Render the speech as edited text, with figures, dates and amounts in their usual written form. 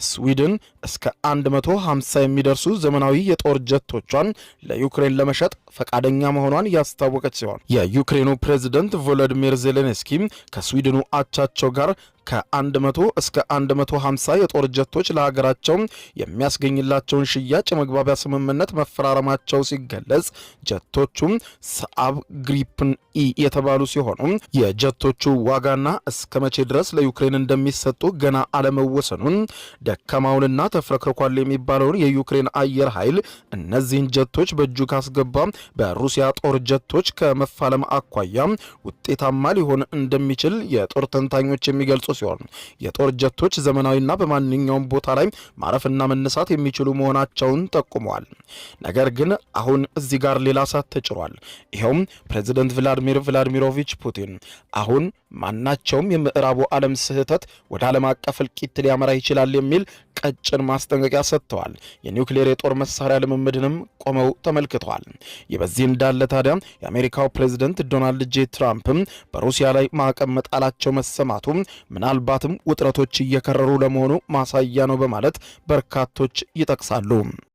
ስዊድን እስከ 150 የሚደርሱ ዘመናዊ የጦር ጀቶቿን ለዩክሬን ለመሸጥ ፈቃደኛ መሆኗን ያስታወቀች ሲሆን የዩክሬኑ ፕሬዝዳንት ቮሎዲሚር ዜሌንስኪ ከስዊድኑ አቻቸው ጋር ከ100 እስከ 150 የጦር ጀቶች ለሀገራቸው የሚያስገኝላቸውን ሽያጭ መግባቢያ ስምምነት መፈራረማቸው ሲገለጽ ጀቶቹም ሰአብ ግሪፕን ኢ የተባሉ ሲሆኑ የጀቶቹ ዋጋና እስከ መቼ ድረስ ለዩክሬን እንደሚሰጡ ገና አለመወሰኑን ደካማውንና ተፍረክርኳል የሚባለውን የዩክሬን አየር ኃይል እነዚህን ጀቶች በእጁ ካስገባ በሩሲያ ጦር ጀቶች ከመፋለም አኳያ ውጤታማ ሊሆን እንደሚችል የጦር ተንታኞች የሚገልጹ ሲሆን የጦር ጀቶች ዘመናዊና በማንኛውም ቦታ ላይ ማረፍና መነሳት የሚችሉ መሆናቸውን ጠቁመዋል። ነገር ግን አሁን እዚህ ጋር ሌላ እሳት ተጭሯል። ይኸውም ፕሬዝዳንት ቭላዲሚር ቭላዲሚሮቪች ፑቲን አሁን ማናቸውም የምዕራቡ ዓለም ስህተት ወደ ዓለም አቀፍ እልቂት ሊያመራ ይችላል የሚል ቀጭን ማስጠንቀቂያ ሰጥተዋል። የኒውክሌር የጦር መሳሪያ ልምምድንም ቆመው ተመልክተዋል። ይህ በዚህ እንዳለ ታዲያ የአሜሪካው ፕሬዝዳንት ዶናልድ ጄ ትራምፕም በሩሲያ ላይ ማዕቀብ መጣላቸው መሰማቱ ምናልባትም ውጥረቶች እየከረሩ ለመሆኑ ማሳያ ነው በማለት በርካቶች ይጠቅሳሉ።